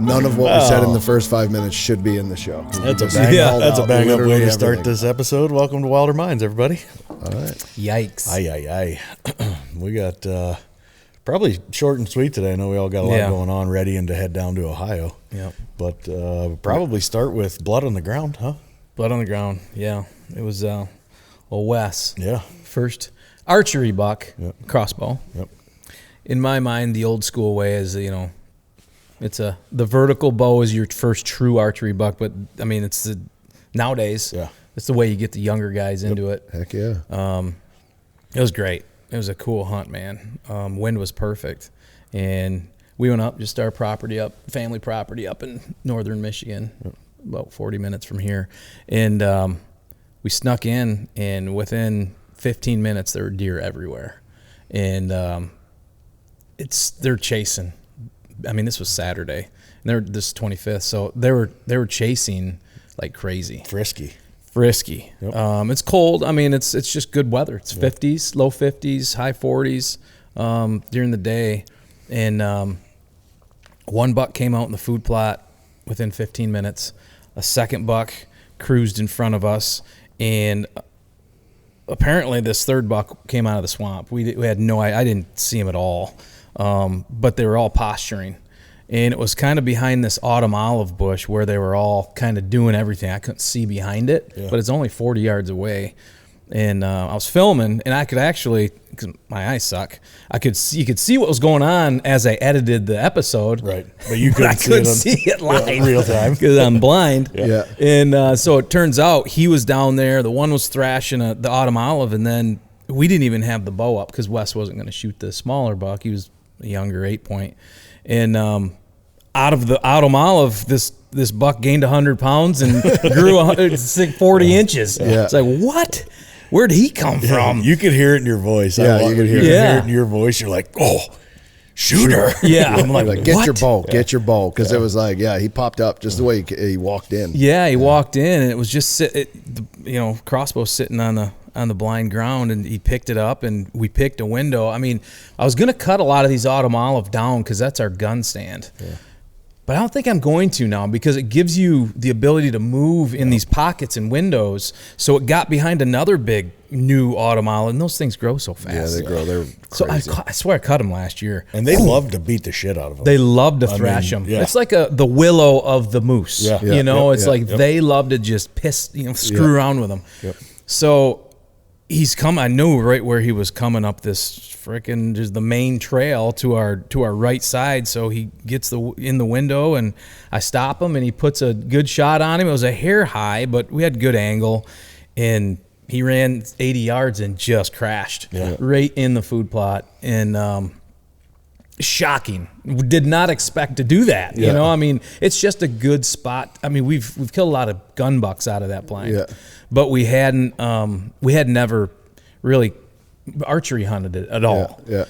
None of what was said in the first 5 minutes should be in the show. That's a bang up way to start this episode. Welcome to Wilder Minds, everybody. All right. Yikes. Aye. We got probably short and sweet today. I know we all got a lot going on, ready and to head down to Ohio. Yeah. But probably start with blood on the ground, huh? Blood on the ground, yeah. It was Wes. Yeah. First archery buck, crossbow. Yep. In my mind, the old school way is, it's the vertical bow is your first true archery buck, but I mean, nowadays, it's the way you get the younger guys into it. Heck yeah. It was great. It was a cool hunt, man. Wind was perfect. And we went up, just our family property up in northern Michigan, about 40 minutes from here. And we snuck in, and within 15 minutes, there were deer everywhere. And they're chasing. I mean, this was Saturday, and this is 25th, so they were chasing like crazy. Frisky. Yep. It's cold. I mean, it's just good weather. It's 50s, low 50s, high 40s during the day, and one buck came out in the food plot within 15 minutes. A second buck cruised in front of us, and apparently this third buck came out of the swamp. We had no idea. I didn't see him at all. But they were all posturing, and it was kind of behind this autumn olive bush where they were all kind of doing everything. I couldn't see behind it, but it's only 40 yards away. And I was filming, and I could actually, because my eyes suck, you could see what was going on as I edited the episode. Right, but you couldn't see it live, real time, because I'm blind. Yeah. And so it turns out he was down there. The one was thrashing the autumn olive, and then we didn't even have the bow up because Wes wasn't going to shoot the smaller buck. He was a younger 8-point, and out of the autumn olive, this buck gained 100 pounds and grew 40 inches. Yeah. It's like, what? Where'd he come from? You could hear it in your voice. Yeah, you could hear it in your voice. You're like, oh, shooter. Yeah. I'm like get what? Get your bow. Because it was like, he popped up just the way he walked in. Yeah, he walked in, and it was just crossbow sitting on the blind ground, and he picked it up, and we picked a window. I mean, I was going to cut a lot of these autumn olive down because that's our gun stand. Yeah. But I don't think I'm going to now, because it gives you the ability to move in these pockets and windows. So it got behind another big new autumn olive, and those things grow so fast. Yeah, they grow. They're crazy. So I swear I cut them last year. And they love to beat the shit out of them. They love to thrash them. Yeah. It's like the willow of the moose. Yeah. They love to just screw around with them. Yep. So he's come. I knew right where he was coming up this frickin' just the main trail to our right side. So he gets in the window, and I stop him, and he puts a good shot on him. It was a hair high, but we had good angle, and he ran 80 yards and just crashed right in the food plot. And shocking. Did not expect to do that. Yeah. I mean, it's just a good spot. I mean, we've killed a lot of gun bucks out of that blind. Yeah. But we had never really archery hunted it at all. Yeah.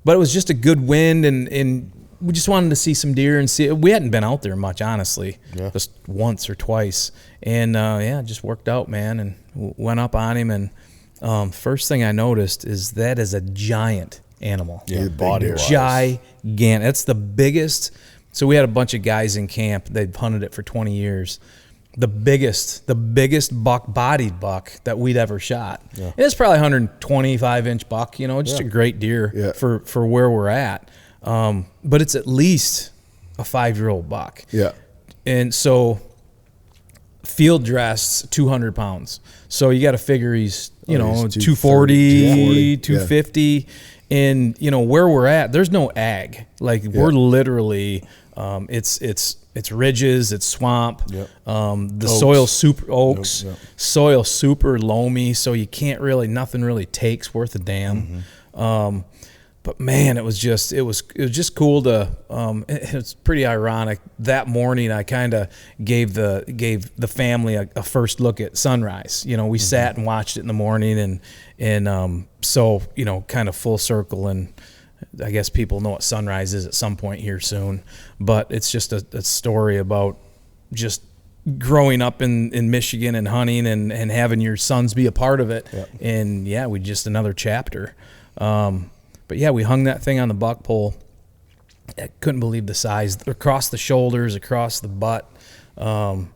But it was just a good wind, and we just wanted to see some deer and see. We hadn't been out there much, honestly, just once or twice. And it just worked out, man. And went up on him, and first thing I noticed is that is a giant animal. Yeah, body gigantic. That's the biggest. So we had a bunch of guys in camp. They'd hunted it for 20 years. The biggest bodied buck that we'd ever shot. Yeah. It's probably 125-inch buck, just a great deer for where we're at. But it's at least a 5-year-old buck. Yeah. And so field dressed 200 pounds. So you got to figure he's, 240, 250. And, where we're at, there's no ag. Like we're literally, it's ridges, it's swamp. Yep. The soil super oaks, soil super loamy, so you can't really, nothing really takes worth a damn. Mm-hmm. But man, it was just cool to. It's pretty ironic. That morning, I kind of gave the family a first look at sunrise. We sat and watched it in the morning, and so kind of full circle. And I guess people know what sunrise is at some point here soon. But it's just a story about just growing up in Michigan and hunting and having your sons be a part of it. Yep. And we just another chapter. But we hung that thing on the buck pole, I couldn't believe the size across the shoulders, across the butt. That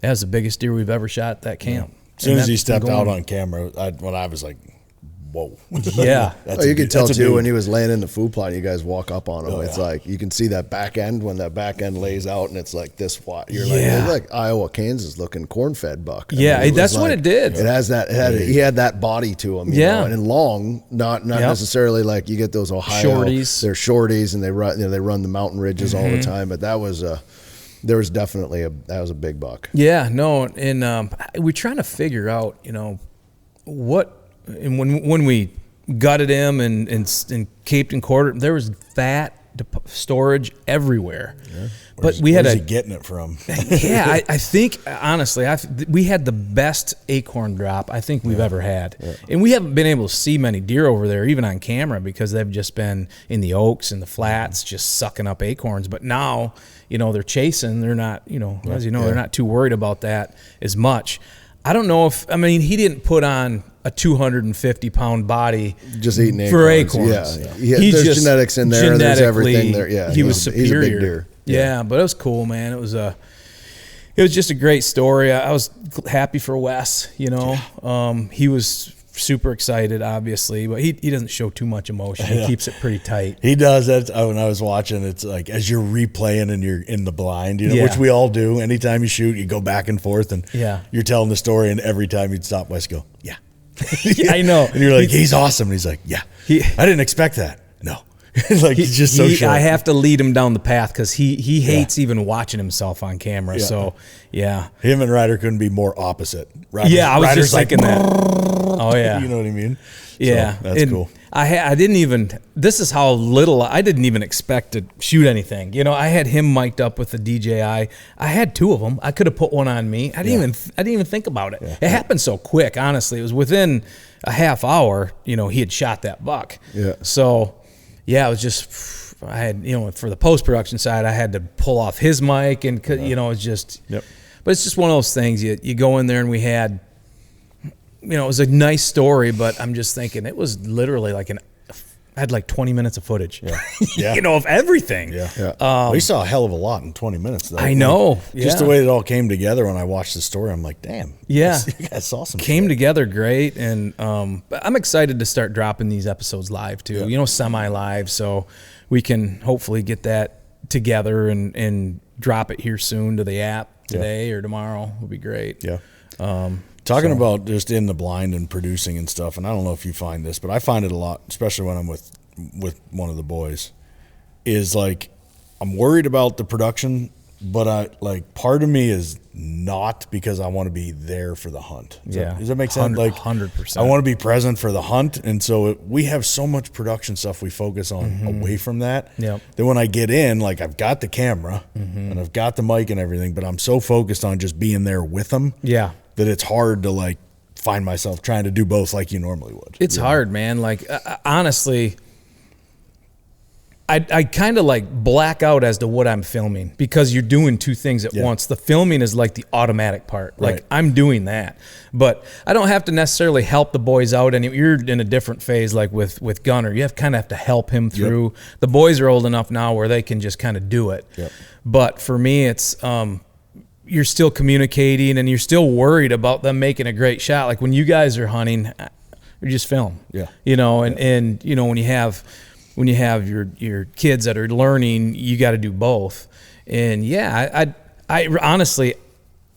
was the biggest deer we've ever shot at that camp. As soon as he stepped out on camera, when I was like, whoa. Yeah. You could tell too when he was laying in the food plot, you guys walk up on him. It's like you can see that back end when that back end lays out, and it's like this wide. You're like Iowa, Kansas looking corn-fed buck. That's what it did. It has that. He had that body to him. You know, and long, not necessarily like you get those Ohio shorties. They're shorties, and they run the mountain ridges all the time. But that was there was definitely that was a big buck. Yeah, no, and we're trying to figure out, what. And when we gutted him and caped and quartered, there was fat storage everywhere. Yeah. But where's he getting it from? Yeah, I think honestly, we had the best acorn drop I think we've ever had, and we haven't been able to see many deer over there even on camera because they've just been in the oaks and the flats just sucking up acorns. But now, they're chasing. They're not, as you know, they're not too worried about that as much. I don't know he didn't put on a 250-pound body just eating acorns. For acorns. Yeah. There's genetics in there. There's everything there. Yeah, he was superior. He's a big deer. Yeah, but it was cool, man. It was just a great story. I was happy for Wes. He was super excited, obviously, but he doesn't show too much emotion. He keeps it pretty tight. He does. That when I was watching, it's like as you're replaying and you're in the blind, which we all do. Anytime you shoot, you go back and forth, and you're telling the story, and every time you'd stop, Wes go, yeah. I know. And you're like, he's awesome. And he's like, yeah. I didn't expect that. No. He's just so sure. I have to lead him down the path because he hates even watching himself on camera. Yeah. So, yeah. Him and Ryder couldn't be more opposite. I was just thinking that. Oh, yeah. You know what I mean? Yeah. So, that's cool. I didn't even, this is how little, I didn't even expect to shoot anything. I had him mic'd up with the DJI. I had two of them. I could have put one on me. I didn't even think about it. Yeah. It happened so quick, honestly. It was within a half hour, he had shot that buck. Yeah. So, it was just, I had, for the post-production side, I had to pull off his mic and, it's just, but it's just one of those things. You go in there and we had, it was a nice story, but I'm just thinking it was literally like I had like 20 minutes of footage, of everything. Yeah. We saw a hell of a lot in 20 minutes, though. I know. Just the way it all came together when I watched the story, I'm like, damn. Yeah. You guys saw some Came together great, and but I'm excited to start dropping these episodes live, too, semi-live, so we can hopefully get that together and drop it here soon to the app today or tomorrow. Would be great. Yeah. Talking about just in the blind and producing and stuff, and I don't know if you find this, but I find it a lot, especially when I'm with one of the boys, is like I'm worried about the production, but part of me is not because I want to be there for the hunt. Does that make sense? 100%. I want to be present for the hunt, and so we have so much production stuff we focus on away from that. Yep. Then when I get in, I've got the camera and I've got the mic and everything, but I'm so focused on just being there with them. Yeah. That it's hard to find myself trying to do both like you normally would. It's hard, man. Honestly, I kind of black out as to what I'm filming because you're doing two things at once. The filming is the automatic part. Right. I'm doing that, but I don't have to necessarily help the boys out. And you're in a different phase, with Gunner. You have to help him through. Yep. The boys are old enough now where they can just kind of do it. Yep. But for me, it's you're still communicating and you're still worried about them making a great shot. When you guys are hunting, you just film. Yeah. And when you have your kids that are learning, you got to do both. And I honestly,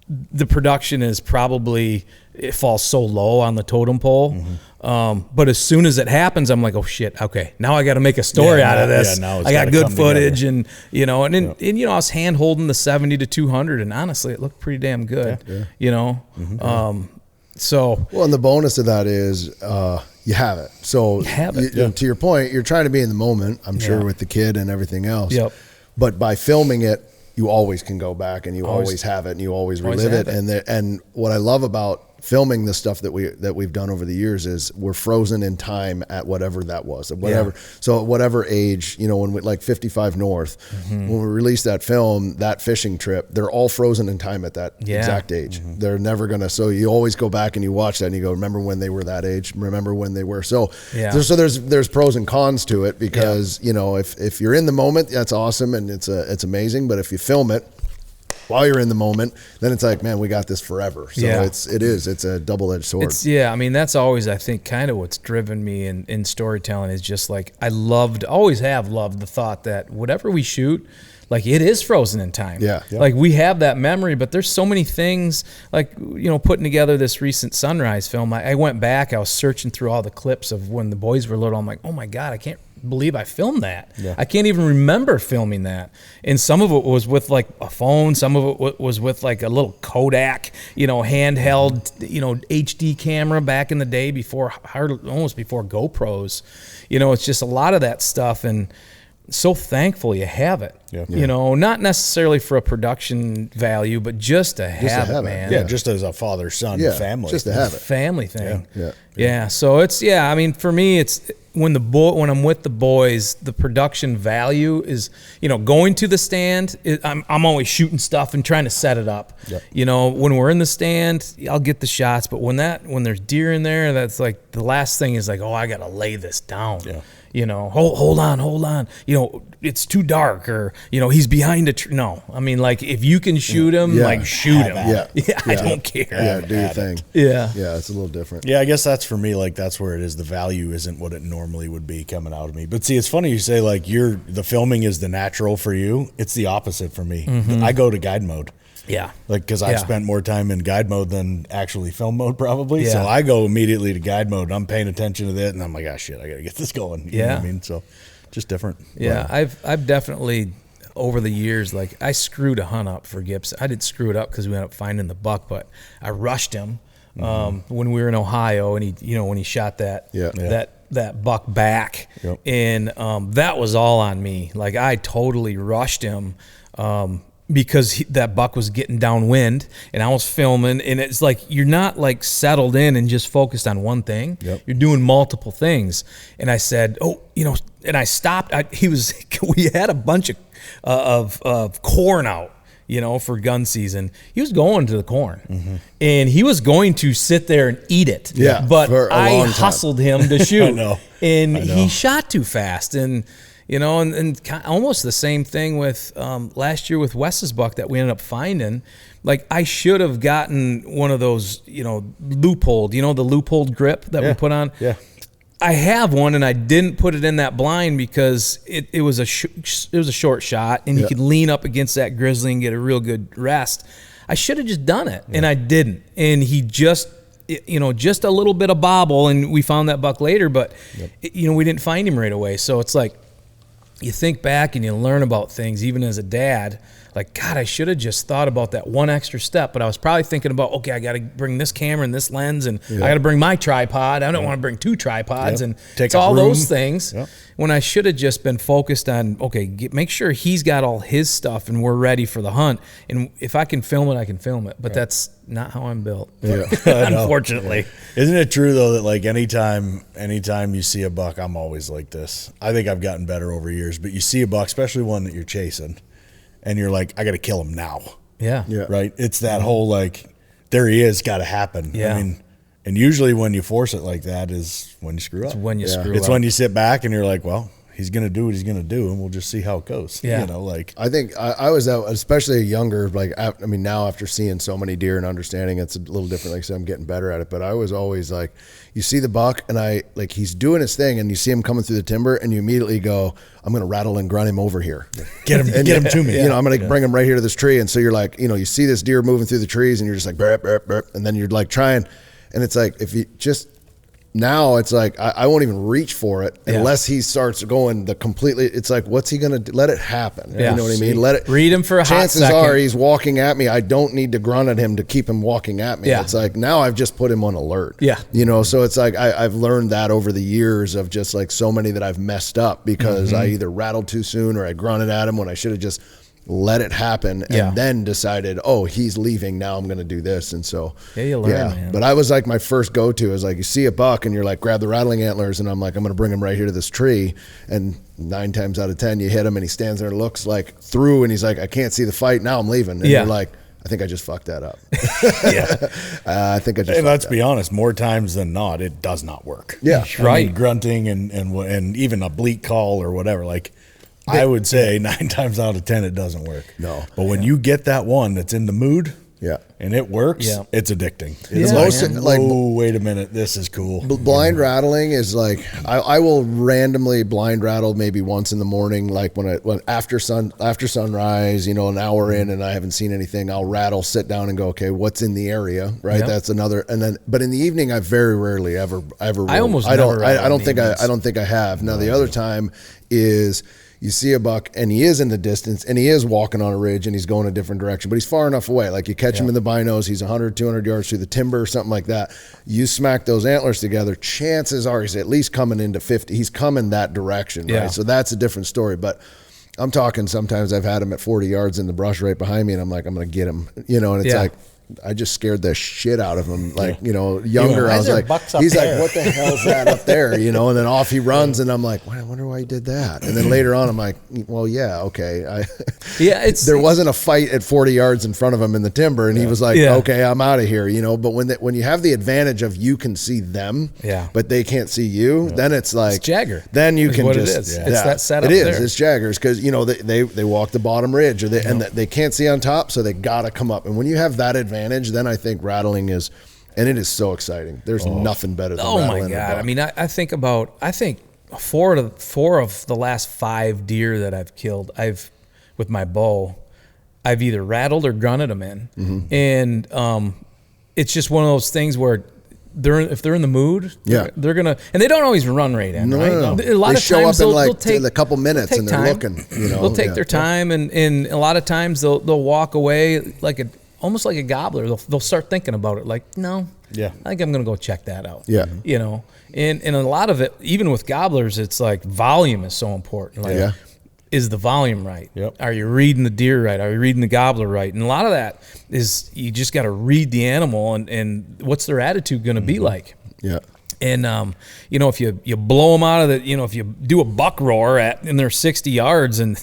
the production is probably, it falls so low on the totem pole. But as soon as it happens, I'm like, oh shit, okay, now I got to make a story out of this. Now I got good footage together. And I was hand holding the 70 to 200, and honestly, it looked pretty damn good. So and the bonus of that is you have it. So to your point, you're trying to be in the moment, I'm sure, with the kid and everything else. Yep. But by filming it, you always can go back and you always have it and you always relive it. And what I love about filming the stuff that we've done over the years is we're frozen in time at whatever that was, at whatever. Yeah. So at whatever age, you know, when we, like 55 North, when we released that film, that fishing trip, they're all frozen in time at that exact age. They're never gonna. So you always go back and you watch that and you go, remember when they were that age? Remember when they were? So there's pros and cons to it because you know if you're in the moment, that's awesome and it's amazing. But if you film it while you're in the moment, then it's like, man, we got this forever. So it's a double-edged sword. I mean, that's always, I think, kind of what's driven me in storytelling is just like, always have loved the thought that whatever we shoot, like it is frozen in time. Yeah. Like we have that memory, but there's so many things, like, you know, putting together this recent Sunrise film, I went back, I was searching through all the clips of when the boys were little. I'm like, oh my God, I can't believe I filmed that. I can't even remember filming that. And some of it was with like a phone, some of it was with like a little Kodak, you know, handheld, you know, HD camera back in the day almost before GoPros. You know, it's just a lot of that stuff, and so thankful you have it. You know, not necessarily for a production value, but just to have it, man. Yeah, just as a father-son family. Just to have it. Family thing. Yeah. So it's, I mean, for me, it's when I'm with the boys, the production value is, you know, going to the stand. I'm always shooting stuff and trying to set it up. You know, when we're in the stand, I'll get the shots, but when there's deer in there, that's like the last thing is like, oh, I got to lay this down. You know, hold on. You know, it's too dark, or, you know, he's behind a tree. No, I mean, like, if you can shoot him, like, shoot him. I don't care. Yeah, do your thing. Yeah, it's a little different. Yeah, I guess that's for me, like, that's where it is. The value isn't what it normally would be coming out of me. But see, it's funny you say, like, the filming is the natural for you. It's the opposite for me. I go to guide mode. Like, because I've spent more time in guide mode than actually film mode, probably. So I go immediately to guide mode. I'm paying attention to that, and I'm like, oh shit, I gotta get this going. You know what I mean? So just different. I've definitely over the years, like, I screwed a hunt up for Gibson. I didn't screw it up because we ended up finding the buck, but I rushed him when we were in Ohio, and when he shot that buck back, and that was all on me. Like, I totally rushed him. Because that buck was getting downwind, and I was filming, and it's like you're not like settled in and just focused on one thing. You're doing multiple things. And I said, and I stopped. We had a bunch of corn out, you know, for gun season. He was going to the corn, and he was going to sit there and eat it. But I hustled him to shoot, and he shot too fast, and. You know, and almost the same thing with last year with Wes's buck that we ended up finding. Like, I should have gotten one of those, you know, loopholed, the loopholed grip that we put on. I have one, and I didn't put it in that blind because it was a short shot, and you could lean up against that grizzly and get a real good rest. I should have just done it, and I didn't. And he just a little bit of bobble, and we found that buck later, but we didn't find him right away. So it's like, you think back and you learn about things, even as a dad, like, God, I should have just thought about that one extra step, but I was probably thinking about, okay, I got to bring this camera and this lens, and I got to bring my tripod. I don't want to bring two tripods, and it's all those things. When I should have just been focused on, okay, make sure he's got all his stuff and we're ready for the hunt. And if I can film it, I can film it. But that's not how I'm built, unfortunately. Isn't it true, though, that, like, anytime you see a buck, I'm always like this. I think I've gotten better over years, but you see a buck, especially one that you're chasing, and you're like, I got to kill him now. Right? It's that whole, like, there he is, got to happen. I mean, and usually when you force it like that is when you screw up. It's when you screw up. It's when you sit back and you're like, well, he's going to do what he's going to do, and we'll just see how it goes. You know, like, I think I was out, especially younger, like, I mean, now after seeing so many deer and understanding, it's a little different. Like I said, I'm getting better at it, but I was always like, you see the buck, and he's doing his thing, and you see him coming through the timber, and you immediately go, I'm going to rattle and grunt him over here. Get him to me. You know, I'm going to bring him right here to this tree. And so you're like, you see this deer moving through the trees, and you're just like, burp, burp, burp. And then you're like trying, and it's like, if you just, now it's like, I won't even reach for it unless he starts going it's like, what's he going to do? Let it happen. You know what I mean? Let it, read him for a hot chances second. are he's walking at me. I don't need to grunt at him to keep him walking at me. It's like, now I've just put him on alert. So it's like, I've learned that over the years of just like so many that I've messed up because I either rattled too soon or I grunted at him when I should have just let it happen, and then decided, oh, he's leaving, now I'm going to do this. And so, you learn, man. But I was like, my first go-to is like, you see a buck and you're like, grab the rattling antlers, and I'm like, I'm going to bring him right here to this tree. And 9 times out of 10, you hit him and he stands there and looks like through, and he's like, I can't see the fight, now I'm leaving. And you're like, I think I just fucked that up. I think I just. And let's be honest, more times than not, it does not work. Yeah, right. I mean, grunting and even a bleat call or whatever. Like, I would say 9 times out of 10, it doesn't work. No. But when you get that one that's in the mood, and it works, it's addicting. It's like, oh, wait a minute, this is cool. Blind rattling is like, I will randomly blind rattle maybe once in the morning, like when after sunrise, you know, an hour in and I haven't seen anything, I'll rattle, sit down and go, okay, what's in the area, right? That's another. And then, but in the evening, I very rarely ever. Roll. I don't think I have. Now the other time is, you see a buck and he is in the distance and he is walking on a ridge and he's going a different direction, but he's far enough away. Like you catch him in the binos, he's 100, 200 yards through the timber or something like that. You smack those antlers together, chances are he's at least coming into 50. He's coming that direction, right? So that's a different story. But I'm talking, sometimes I've had him at 40 yards in the brush right behind me and I'm like, I'm going to get him, you know, and it's like, I just scared the shit out of him. Like, you know, younger, I was like, he's like, what the hell's that up there? You know, and then off he runs and I'm like, well, I wonder why he did that. And then later on, I'm like, well, yeah, okay. There wasn't a fight at 40 yards in front of him in the timber. And he was like, okay, I'm out of here, you know, but when you have the advantage of you can see them, but they can't see you, then it's like, it's Jagger. Then you can what just, it is. It's that setup. It is, there. It's Jaggers. Cause you know, they walk the bottom ridge and they can't see on top. So they got to come up. And when you have that advantage, then I think rattling is, and it is so exciting. There's nothing better than rattling. Oh my God. I mean, I think 4 of the last 5 deer that I've killed, with my bow, I've either rattled or grunted them in. And it's just one of those things where if they're in the mood, they're gonna, and they don't always run right in. A lot they of show times up in they'll take a couple minutes and they're looking. You know, they'll take their time, and a lot of times they'll walk away almost like a gobbler. They'll start thinking about it. Like, no, I think I'm gonna go check that out. You know, and a lot of it, even with gobblers, it's like volume is so important. Like, is the volume right? Are you reading the deer right? Are you reading the gobbler right? And a lot of that is you just got to read the animal and what's their attitude going to be like. And you know, if you blow them out of the, you know, if you do a buck roar and they're 60 yards and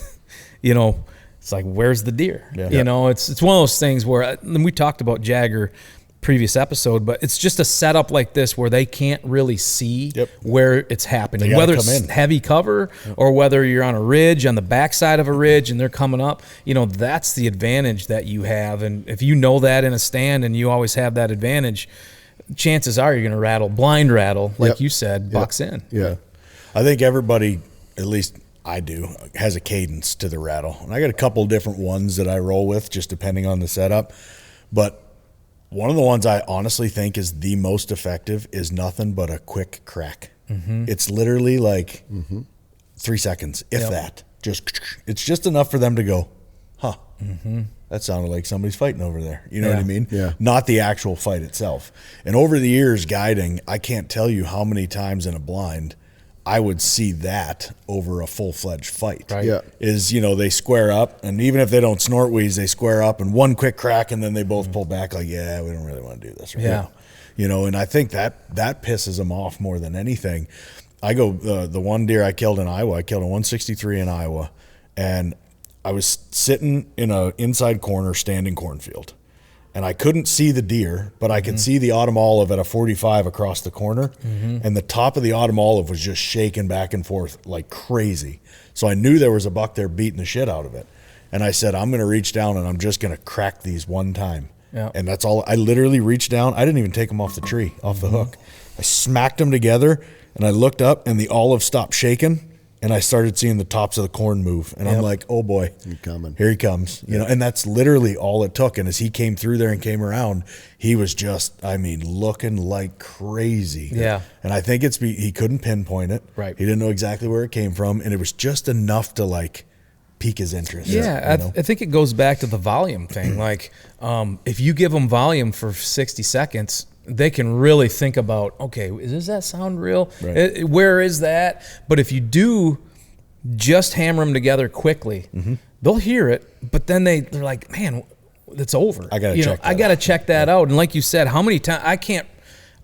you know, it's like, where's the deer? You know, it's one of those things where, and we talked about Jagger previous episode, but it's just a setup like this where they can't really see where it's happening, whether it's heavy cover or whether you're on a ridge, on the backside of a ridge, and they're coming up. You know, that's the advantage that you have. And if you know that in a stand and you always have that advantage, chances are you're going to blind rattle, like you said, bucks in. I think everybody, at least I do, has a cadence to the rattle. And I got a couple different ones that I roll with, just depending on the setup. But one of the ones I honestly think is the most effective is nothing but a quick crack. It's literally like 3 seconds, if that. It's just enough for them to go, huh, that sounded like somebody's fighting over there. You know what I mean? Not the actual fight itself. And over the years guiding, I can't tell you how many times in a blind I would see that over a full-fledged fight. Is, you know, they square up, and even if they don't snort wheeze, they square up, and one quick crack, and then they both pull back like, we don't really want to do this right now. You know, and I think that pisses them off more than anything. I go, the one deer I killed in Iowa, I killed a 163 in Iowa, and I was sitting in a inside corner standing cornfield. And I couldn't see the deer, but I could see the autumn olive at a 45 across the corner. And the top of the autumn olive was just shaking back and forth like crazy. So I knew there was a buck there beating the shit out of it. And I said, I'm going to reach down and I'm just going to crack these one time. And that's all. I literally reached down. I didn't even take them off the tree, off the hook. I smacked them together and I looked up and the olive stopped shaking. And I started seeing the tops of the corn move. And I'm like, oh boy, here he comes. You know, and that's literally all it took. And as he came through there and came around, he was just, I mean, looking like crazy. And I think he couldn't pinpoint it. He didn't know exactly where it came from. And it was just enough to like pique his interest. I think it goes back to the volume thing. Like, if you give them volume for 60 seconds, they can really think about, okay, does that sound real? Where is that? But if you do just hammer them together quickly, they'll hear it, but then they're like, man, it's over. I gotta check that out. And like you said, how many times I can't.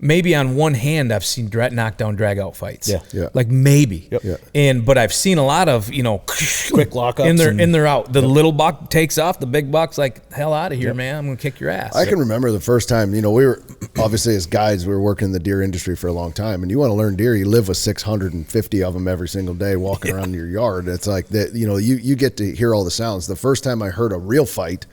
Maybe on one hand, I've seen knockdown, drag out fights. Yeah. Like maybe. Yeah. But I've seen a lot of, quick lockups. And they're out. The little buck takes off. The big buck's like, hell out of here, man. I'm going to kick your ass. I can remember the first time, we were obviously as guides, we were working in the deer industry for a long time. And you want to learn deer, you live with 650 of them every single day walking around your yard. It's like that, you get to hear all the sounds. The first time I heard a real fight,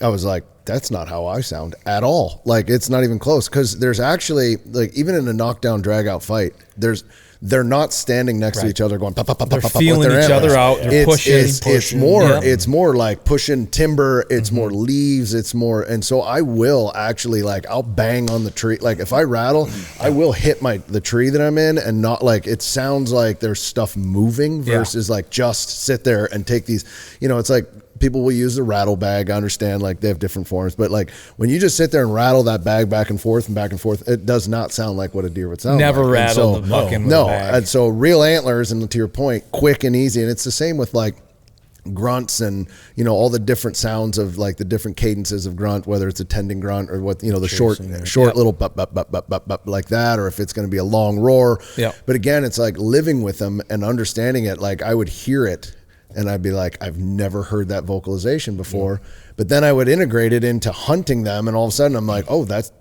I was like, that's not how I sound at all. Like, it's not even close. Because there's actually, like, even in a knockdown, drag out fight, they're not standing next to each other going, pop, pop, pop, they're pop, feeling with each their other out. They're pushing. It's more like pushing timber. It's more leaves. It's more. And so I will actually, like, I'll bang on the tree. Like, if I rattle, I will hit the tree that I'm in, and not like, it sounds like there's stuff moving versus like just sit there and take these, it's like, people will use the rattle bag. I understand, like, they have different forms, but like when you just sit there and rattle that bag back and forth, it does not sound like what a deer would sound Never like. rattle the bucking with a bag. And so real antlers, and to your point, quick and easy. And it's the same with like grunts and all the different sounds of like the different cadences of grunt, whether it's a tending grunt or what the short little bup, bup, bup, bup, bup, bup, like that, or if it's going to be a long roar. But again, it's like living with them and understanding it. Like, I would hear it and I'd be like, I've never heard that vocalization before. But then I would integrate it into hunting them, and all of a sudden I'm like, oh, that's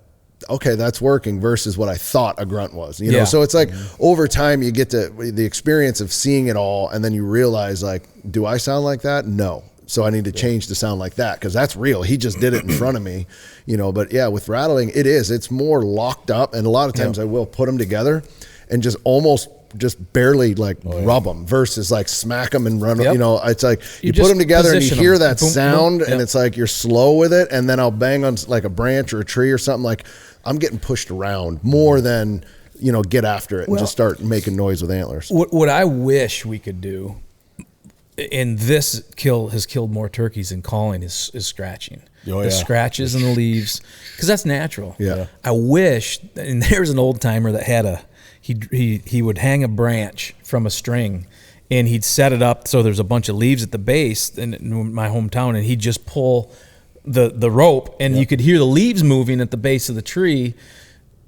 working, versus what I thought a grunt was. So it's like over time you get to the experience of seeing it all, and then you realize, like, do I sound like that? No. So I need to change to sound like that, because that's real. He just did it in front of me, But yeah, with rattling, it's more locked up, and a lot of times I will put them together and just barely like rub them versus like smack them and run. It's like you put them together and you hear that sound, and it's like you're slow with it, and then I'll bang on like a branch or a tree or something. Like, I'm getting pushed around more than get after it and just start making noise with antlers. What I wish we could do, and this has killed more turkeys than calling, is scratching. The scratches in the leaves, because that's natural. I wish, and there's an old timer that had he would hang a branch from a string, and he'd set it up so there's a bunch of leaves at the base in my hometown, and he'd just pull the rope, and you could hear the leaves moving at the base of the tree,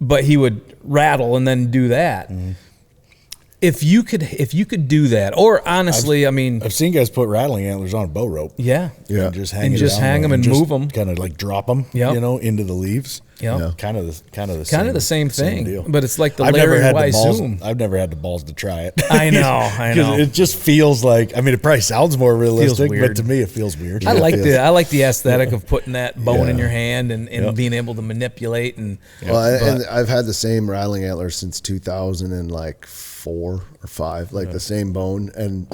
but he would rattle and then do that. If you could do that, or honestly, I've seen guys put rattling antlers on a bow rope. And just hang them and move them, kind of like drop them, into the leaves. Kind of the same thing. Deal. But it's like the Larry Weiss zoom. I've never had the balls to try it. I know. It just feels like, it probably sounds more realistic, but to me it feels weird. I like the aesthetic of putting that bone in your hand and being able to manipulate and I've had the same rattling antlers since 2004 or 5, like the same bone, and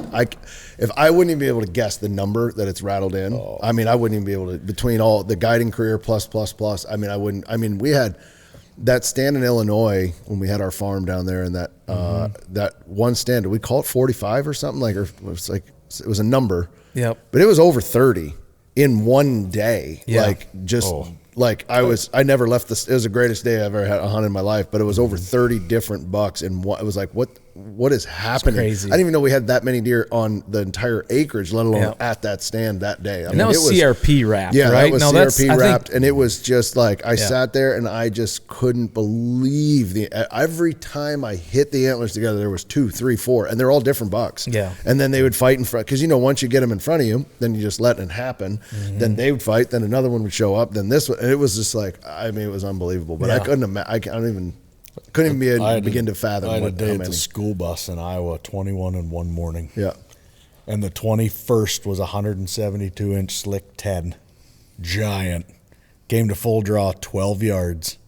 if I wouldn't even be able to guess the number that it's rattled in. I wouldn't even be able to, between all the guiding career plus. I wouldn't. We had that stand in Illinois when we had our farm down there, and that that one stand, did we call it 45 or something, or it was a number. But it was over 30 in one day. I never left this. It was the greatest day I ever had a hunt in my life, but it was over 30 different bucks. And it was like, what is happening? Crazy. I didn't even know we had that many deer on the entire acreage, let alone at that stand that day. And that was CRP wrapped, right? That was CRP wrapped. And it was just like, I sat there and I just couldn't believe every time I hit the antlers together, there was 2, 3, 4, and they're all different bucks. And then they would fight in front, because once you get them in front of you, then you just let it happen. Then they would fight, then another one would show up, then this one, and it was just like, it was unbelievable. But I couldn't imagine. Couldn't even begin to fathom. I had a day at the school bus in Iowa, 21 in one morning. And the 21st was 172-inch slick 10, giant. Came to full draw, 12 yards,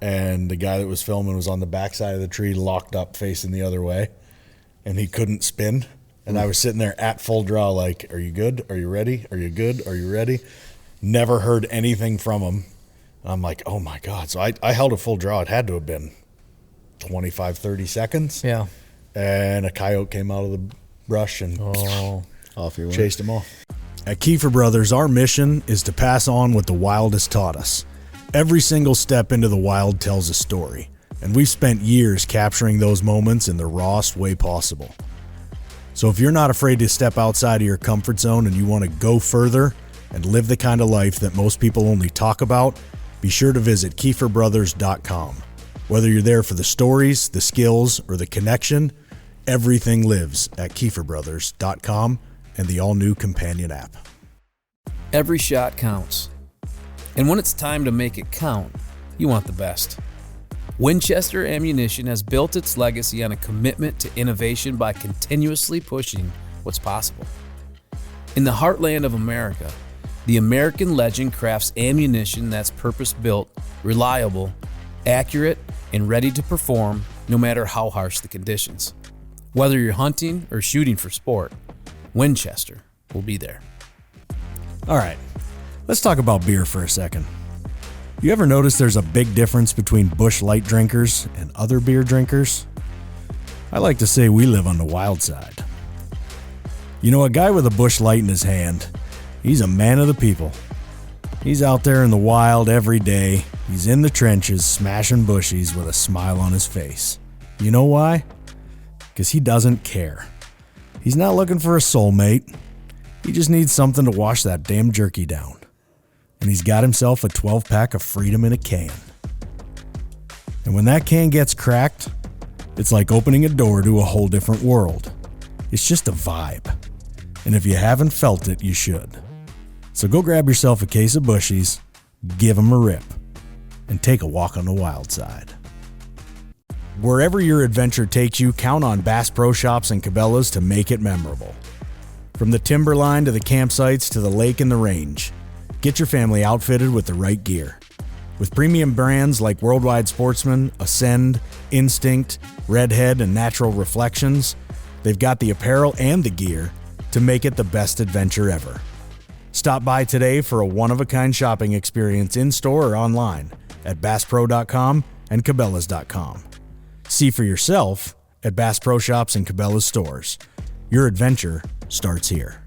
and the guy that was filming was on the backside of the tree, locked up, facing the other way, and he couldn't spin. And I was sitting there at full draw, like, "Are you good? Are you ready? Are you good? Are you ready?" Never heard anything from him. I'm like, oh my God. So I held a full draw. It had to have been 25, 30 seconds. And a coyote came out of the brush and off he went. Chased him off. At Keefer Brothers, our mission is to pass on what the wild has taught us. Every single step into the wild tells a story, and we've spent years capturing those moments in the rawest way possible. So if you're not afraid to step outside of your comfort zone and you want to go further and live the kind of life that most people only talk about, be sure to visit KeeferBrothers.com. Whether you're there for the stories, the skills, or the connection, everything lives at KeeferBrothers.com and the all-new companion app. Every shot counts. And when it's time to make it count, you want the best. Winchester Ammunition has built its legacy on a commitment to innovation by continuously pushing what's possible. In the heartland of America, the American legend crafts ammunition that's purpose-built, reliable, accurate, and ready to perform no matter how harsh the conditions. Whether you're hunting or shooting for sport, Winchester will be there. All right, let's talk about beer for a second. You ever notice there's a big difference between Busch Light drinkers and other beer drinkers? I like to say we live on the wild side. You know, a guy with a Busch Light in his hand, he's a man of the people. He's out there in the wild every day. He's in the trenches smashing bushies with a smile on his face. You know why? Because he doesn't care. He's not looking for a soulmate. He just needs something to wash that damn jerky down. And he's got himself a 12-pack of Freedom in a can. And when that can gets cracked, it's like opening a door to a whole different world. It's just a vibe. And if you haven't felt it, you should. So go grab yourself a case of bushies, give them a rip, and take a walk on the wild side. Wherever your adventure takes you, count on Bass Pro Shops and Cabela's to make it memorable. From the timberline to the campsites to the lake and the range, get your family outfitted with the right gear. With premium brands like Worldwide Sportsman, Ascend, Instinct, Redhead, and Natural Reflections, they've got the apparel and the gear to make it the best adventure ever. Stop by today for a one-of-a-kind shopping experience in-store or online at BassPro.com and Cabela's.com. See for yourself at Bass Pro Shops and Cabela's stores. Your adventure starts here.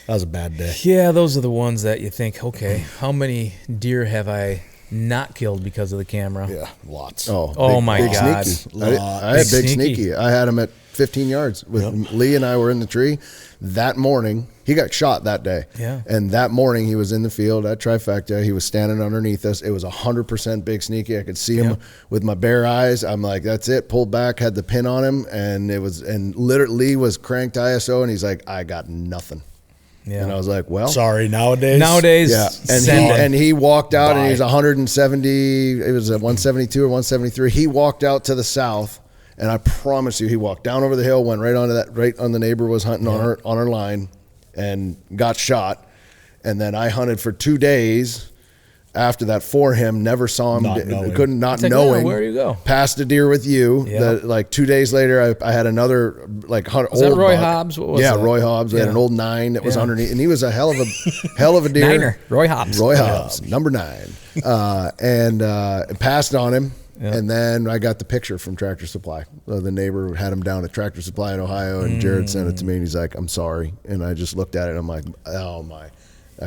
That was a bad day. Yeah, those are the ones that you think, okay, how many deer have I not killed because of the camera? Yeah, lots. Oh my God. Sneaky. I had big sneaky. I had him at 15 yards. With Lee and I were in the tree that morning. He got shot that day. Yeah. And that morning he was in the field at Trifecta. He was standing underneath us. It was 100% big sneaky. I could see him with my bare eyes. I'm like, that's it. Pulled back, had the pin on him, and literally Lee was cranked ISO, and he's like, I got nothing. Yeah. And I was like, well, sorry, nowadays, yeah. And he walked out, and he was 170. It was a 172 or 173. He walked out to the south, and I promise you, he walked down over the hill, went right onto that, right on the neighbor was hunting on her line, and got shot. And then I hunted for 2 days after that for him. Never saw him. Not knowing. Where you go? Passed a deer with you. Yeah. Like 2 days later, I had another hunter. Was that Roy Hobbs? What was that? Roy Hobbs. We had an old 9 that was underneath, and he was a hell of a deer. Niner. Roy Hobbs, number 9, and passed on him. Yeah. And then I got the picture from Tractor Supply. The neighbor had him down at Tractor Supply in Ohio, and Jared sent it to me, and he's like, I'm sorry. And I just looked at it, and I'm like, oh my.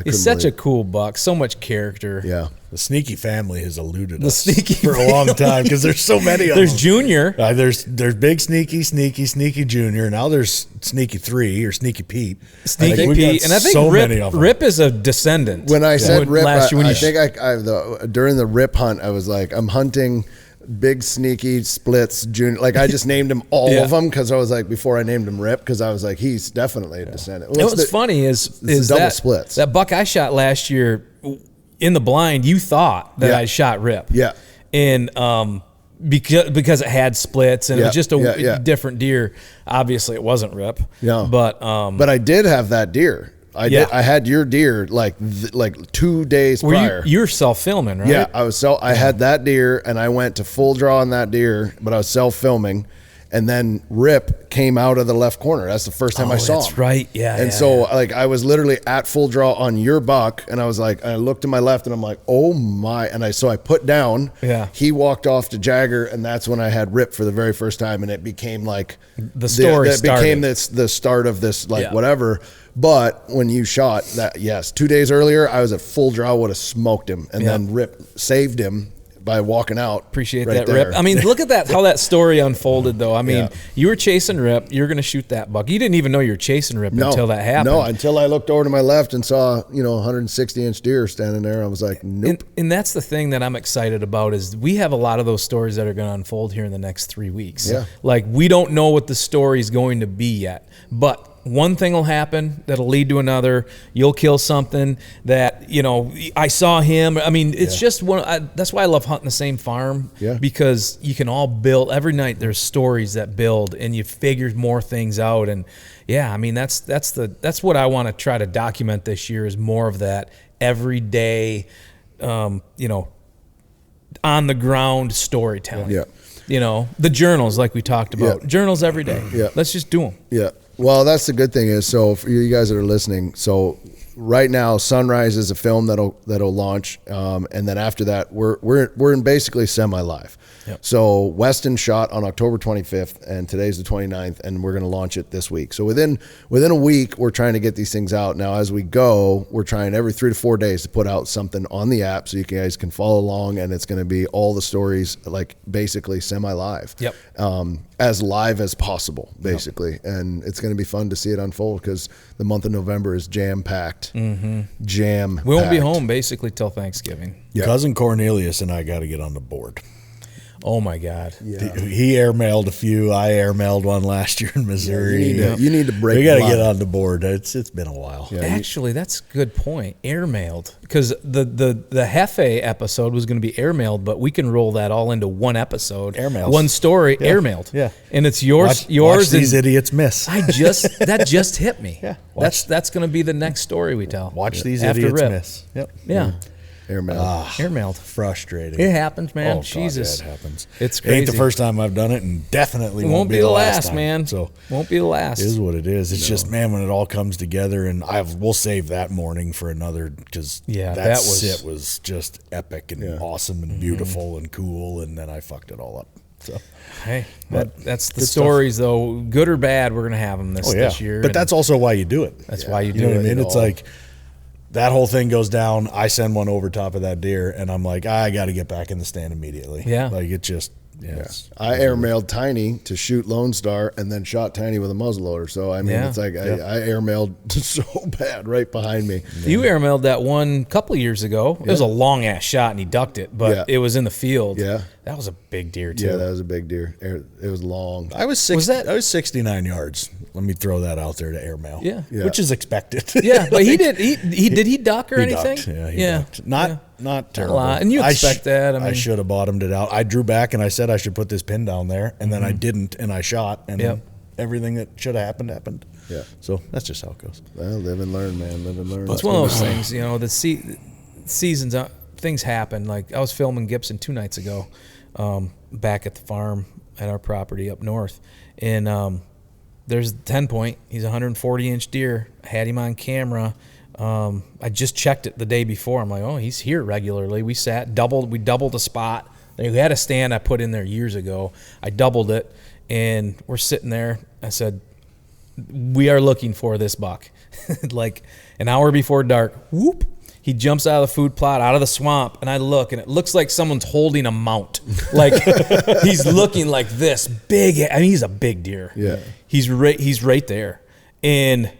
He's such a cool buck, so much character. Yeah. The Sneaky family has eluded us for a long time because there's so many of them. There's Junior. There's Big Sneaky Junior. Now there's Sneaky 3 or Sneaky Pete. Sneaky Pete. And I think so Rip is a descendant. When I said Rip, I think during the Rip hunt, I was like, I'm hunting Big Sneaky Splits Junior. Like, I just named him all of them because I was like, before I named him Rip, because I was like, he's definitely a descendant. What's funny is double splits. That buck I shot last year in the blind, you thought that I shot Rip. Yeah. And because it had splits and it was just a different deer. Obviously, it wasn't Rip. Yeah. But I did have that deer. I had your deer like 2 days prior. You're self-filming, right? Yeah, I had that deer, and I went to full draw on that deer, but I was self-filming, and then Rip came out of the left corner. That's the first time I saw him. That's right. Yeah. And so like I was literally at full draw on your buck, and I was like, I looked to my left, and I'm like, oh my! And I put down. Yeah. He walked off to Jagger, and that's when I had Rip for the very first time, and it became like the story. It became the start of this whatever. But when you shot that, 2 days earlier, I was at full draw, would have smoked him, and then Rip saved him by walking out. Appreciate right that, there. Rip. I mean, look at that, how that story unfolded, though. I mean, Yeah. you were chasing Rip. You're going to shoot that buck. You didn't even know you were chasing Rip until that happened. No, until I looked over to my left and saw, 160-inch deer standing there. I was like, nope. And that's the thing that I'm excited about is we have a lot of those stories that are going to unfold here in the next 3 weeks. Yeah. Like, we don't know what the story is going to be yet, but one thing will happen that'll lead to another. You'll kill something that, I saw him. I mean, it's just that's why I love hunting the same farm. Yeah. Because you can all build every night. There's stories that build, and you figure more things out. And yeah, I mean, that's what I want to try to document this year is more of that everyday, on the ground storytelling. Yeah. The journals like we talked about. Yeah. Journals every day. Yeah. Let's just do them. Yeah. Well, that's the good thing is, so for you guys that are listening, so right now Sunrise is a film that'll launch, and then after that we're in basically semi-live. Yep. So Weston shot on October 25th, and today's the 29th, and we're going to launch it this week. So within a week, we're trying to get these things out. Now, as we go, we're trying every 3 to 4 days to put out something on the app so you guys can follow along, and it's going to be all the stories like basically semi-live. Yep. As live as possible, basically. Yep. And it's going to be fun to see it unfold because the month of November is jam-packed. Mm-hmm. Jam-packed. We won't be home basically till Thanksgiving. Yeah. Cousin Cornelius and I got to get on the board. Oh my God! Yeah. He airmailed a few. I airmailed one last year in Missouri. You need to break. We got to get on the board. It's been a while. Yeah, Actually, that's a good point. Airmailed, because the Hefe episode was going to be airmailed, but we can roll that all into one episode. Airmails. One story, airmailed. Yeah. And it's yours. Watch these idiots miss. That just hit me. Yeah. That's going to be the next story we tell. Watch these After idiots Rip. miss. Yep. Yeah. Airmail. Airmailed. Frustrating. It happens, man. Oh, Jesus. God, yeah, it happens. It's It ain't the crazy. first time I've done it, and definitely It won't be the last, time. man. So won't be the last. it is what it is. It's just, man, when it all comes together, and we'll save that morning for another, because that sit was just epic and awesome and beautiful and cool, and then I fucked it all up. So Hey, that's the stories, though. Good or bad, we're going to have them this year. But that's also why you do it. That's why you do know what it. I mean? It's like that whole thing goes down. I send one over top of that deer, and I'm like, I got to get back in the stand immediately. Yeah. Like it just, I airmailed Tiny to shoot Lone Star and then shot Tiny with a muzzleloader. So, I mean, it's like I airmailed so bad right behind me. You airmailed that one a couple of years ago. It was a long-ass shot, and he ducked it, but it was in the field. Yeah. That was a big deer, too. Yeah, that was a big deer. It was long. I was 69 yards. Let me throw that out there to airmail. Yeah. Which is expected. Yeah, but he did he duck or He anything? ducked. Yeah, he ducked. Not terrible. lot. And you expect that. I mean, I should have bottomed it out. I drew back and I said I should put this pin down there, and then I didn't, and I shot, and everything that should have happened. Yeah. So that's just how it goes. Well, live and learn, man. Live and learn. it's one of those things, the seasons, things happen. Like I was filming Gibson 2 nights ago, back at the farm at our property up north, and there's 10 point. He's a 140-inch deer. I had him on camera. I just checked it the day before. I'm like, oh, he's here regularly. We doubled a spot. We had a stand I put in there years ago. I doubled it, and we're sitting there. I said, we are looking for this buck. Like an hour before dark, whoop, he jumps out of the food plot, out of the swamp, and I look, and it looks like someone's holding a mount. Like he's looking like this big. I mean, he's a big deer. Yeah. He's right there, and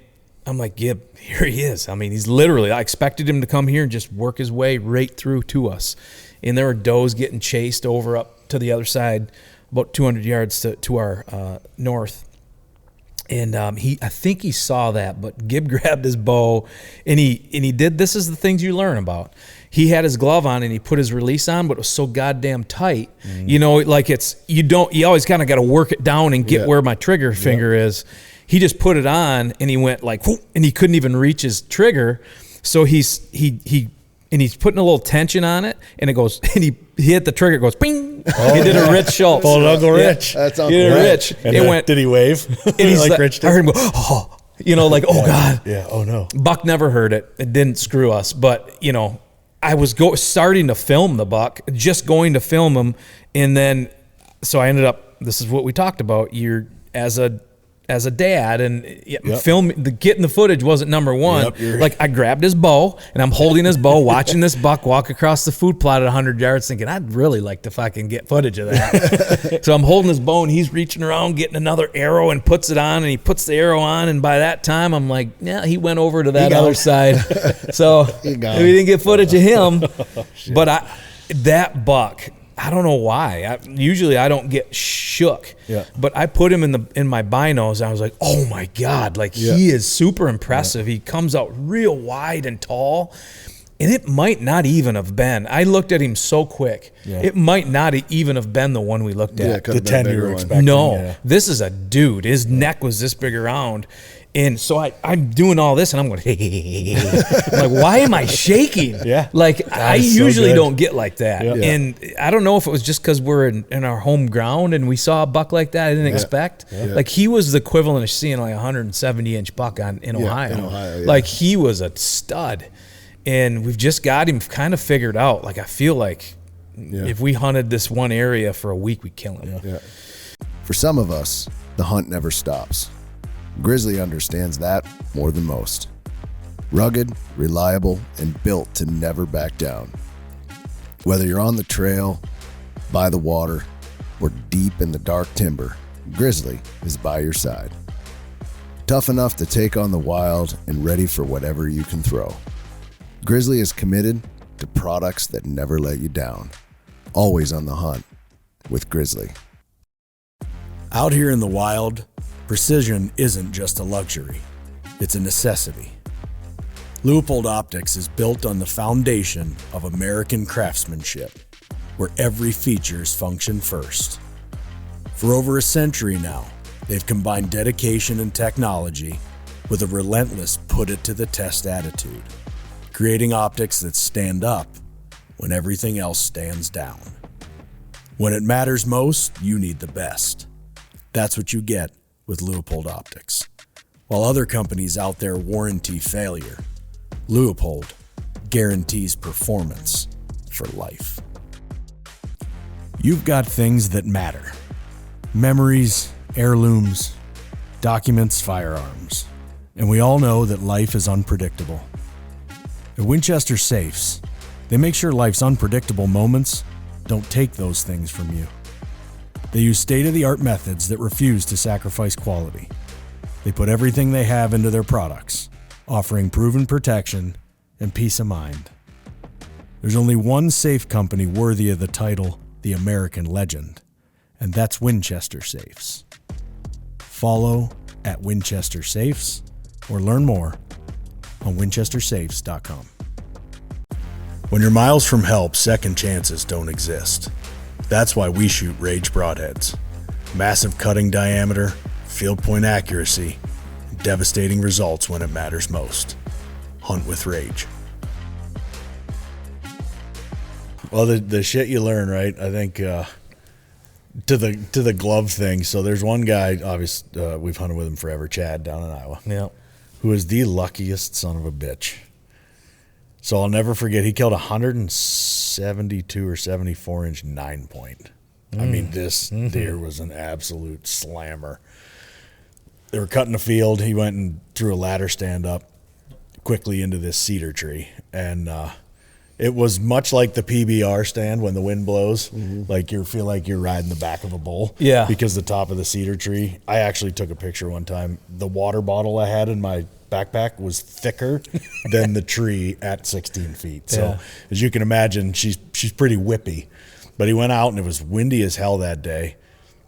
I'm like, Gib, here he is. I mean, he's literally. I expected him to come here and just work his way right through to us, and there were does getting chased over up to the other side, about 200 yards to our north. And I think he saw that, but Gib grabbed his bow, and he did. This is the things you learn about. He had his glove on, and he put his release on, but it was so goddamn tight. Like you always kind of got to work it down and get where my trigger finger is. He just put it on, and he went like, whoop, and he couldn't even reach his trigger. So he's putting a little tension on it, and it goes, and he hit the trigger, it goes, ping. He did a Rich Schultz. Old Uncle Rich. That's He Uncle did a Rich. Rich. And It went, did he wave? and he's like, Rich I heard him go, oh, like, oh God. Yeah. Oh no. Buck never heard it. It didn't screw us, but I was starting to film the buck, just going to film him, and then so I ended up. This is what we talked about. You're as a as a dad, and getting the footage wasn't number one. Like I grabbed his bow and I'm holding his bow, watching this buck walk across the food plot at 100 yards, thinking I'd really like to fucking get footage of that. So I'm holding his bow and he's reaching around, getting another arrow and puts it on, and he puts the arrow on. And by that time, I'm like, yeah, he went over to that other side. So we didn't get footage of him, but that buck, I don't know why. Usually I don't get shook, but I put him in my binos. I was like, oh my God, like he is super impressive. He comes out real wide and tall, and it might not even have been. I looked at him so quick. It might not even have been the one we looked at. The 10 you were expecting. No, this is a dude. His neck was this big around. And so I'm doing all this, and I'm going, I'm like, why am I shaking? Like, I usually don't get like that. And I don't know if it was just because we're in our home ground and we saw a buck like that I didn't expect. Like, he was the equivalent of seeing like a 170-inch buck in Ohio. In Ohio, Like, he was a stud. And we've just got him kind of figured out. Like, I feel like if we hunted this one area for a week, we'd kill him. For some of us, the hunt never stops. Grizzly understands that more than most. Rugged, reliable, and built to never back down. Whether you're on the trail, by the water, or deep in the dark timber, Grizzly is by your side. Tough enough to take on the wild and ready for whatever you can throw. Grizzly is committed to products that never let you down. Always on the hunt with Grizzly. Out here in the wild, precision isn't just a luxury, it's a necessity. Leupold Optics is built on the foundation of American craftsmanship, where every features function first. For over a century now, they've combined dedication and technology with a relentless put-it-to-the-test attitude, creating optics that stand up when everything else stands down. When it matters most, you need the best. That's what you get with Leupold Optics. While other companies out there warranty failure, Leupold guarantees performance for life. You've got things that matter. Memories, heirlooms, documents, firearms. And we all know that life is unpredictable. At Winchester Safes, they make sure life's unpredictable moments don't take those things from you. They use state-of-the-art methods that refuse to sacrifice quality. They put everything they have into their products, offering proven protection and peace of mind. There's only one safe company worthy of the title, the American Legend, and that's Winchester Safes. Follow at Winchester Safes or learn more on winchestersafes.com. When you're miles from help, second chances don't exist. That's why we shoot Rage broadheads. Massive cutting diameter, field point accuracy, and devastating results when it matters most. Hunt with Rage. Well, the shit you learn, right? I think to the glove thing. So there's one guy, obviously, we've hunted with him forever, Chad, down in Iowa, who is the luckiest son of a bitch. So I'll never forget, he killed 172 or 74 inch 9-point. I mean, this deer was an absolute slammer. They were cutting the field. He went and threw a ladder stand up quickly into this cedar tree. And it was much like the PBR stand when the wind blows. Like you feel like you're riding the back of a bull. Yeah. Because the top of the cedar tree. I actually took a picture one time. The water bottle I had in my backpack was thicker than the tree at 16 feet. So as you can imagine, she's pretty whippy. But he went out and it was windy as hell that day.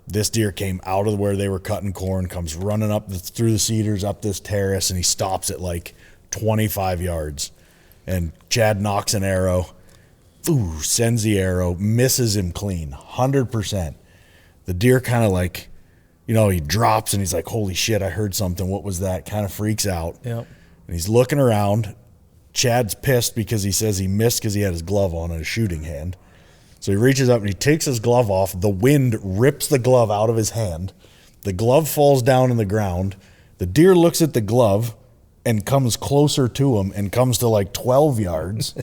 This deer came out of where they were cutting corn, comes running up through the cedars up this terrace, and he stops at like 25 yards. And Chad knocks an arrow, sends the arrow, misses him clean, 100%. The deer kind of like, he drops and he's like, holy shit, I heard something. What was that? Kind of freaks out. Yep. And he's looking around. Chad's pissed because he says he missed because he had his glove on and a shooting hand. So he reaches up and he takes his glove off. The wind rips the glove out of his hand. The glove falls down on the ground. The deer looks at the glove and comes closer to him and comes to like 12 yards.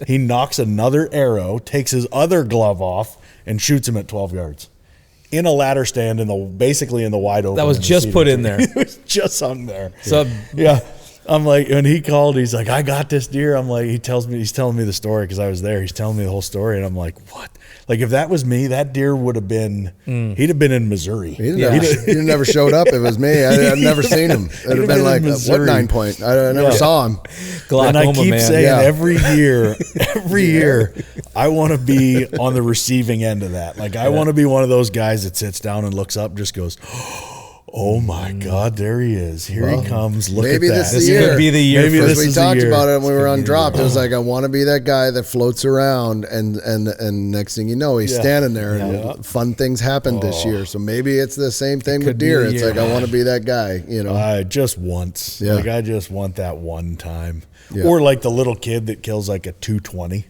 He knocks another arrow, takes his other glove off, and shoots him at 12 yards. in a ladder stand basically in the wide open. That was just put in there. It was just hung there. So yeah. I'm like, when he called, he's like, I got this deer. I'm like, he's telling me the story because I was there. He's telling me the whole story. And I'm like, what? Like, if that was me, that deer would have been, he'd have been in Missouri. He'd never showed up. If it was me, I'd never seen him. It'd have been like, what 9 point? I never saw him. And I keep saying every year, I want to be on the receiving end of that. Like, I want to be one of those guys that sits down and looks up and just goes, oh my God, there he is. Here he comes. Look at that. This could be the year. Maybe we talked about it when we were on Dropped. It was like, I want to be that guy that floats around, and next thing you know, he's standing there, and fun things happened this year. So maybe it's the same thing with deer. It's like, I want to be that guy, you know. Just once. Yeah. Like, I just want that one time. Yeah. Or like the little kid that kills like a 220.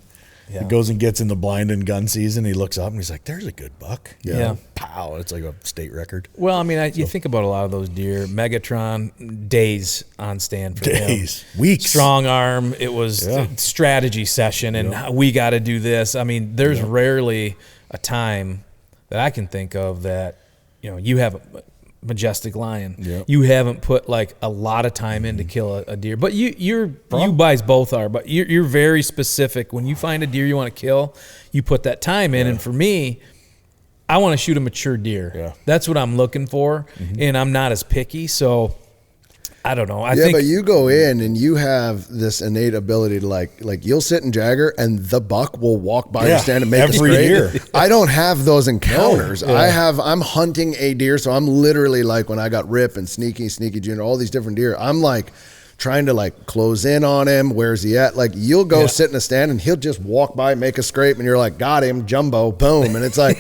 Yeah. He goes and gets in the blind and gun season. He looks up and he's like, there's a good buck. Yeah. Pow. It's like a state record. Well, I mean, you think about a lot of those deer. Megatron, days on stand for him. Weeks. Strong arm. It was a strategy session, and we got to do this. I mean, there's rarely a time that I can think of that, you have a majestic lion. Yep. You haven't put like a lot of time in to kill a deer, but you guys both are, but you're very specific. When you find a deer you want to kill, you put that time in. And for me, I want to shoot a mature deer. Yeah. That's what I'm looking for. And I'm not as picky. So I don't know. I think, but you go in and you have this innate ability to like you'll sit in Jagger and the buck will walk by your stand and make a spray. Year. I don't have those encounters. No. I'm hunting a deer, so I'm literally like, when I got Rip and Sneaky Junior, all these different deer, I'm like trying to like close in on him. Where's he at? Like, you'll go sit in a stand and he'll just walk by, make a scrape, and you're like, got him, jumbo, boom. And it's like,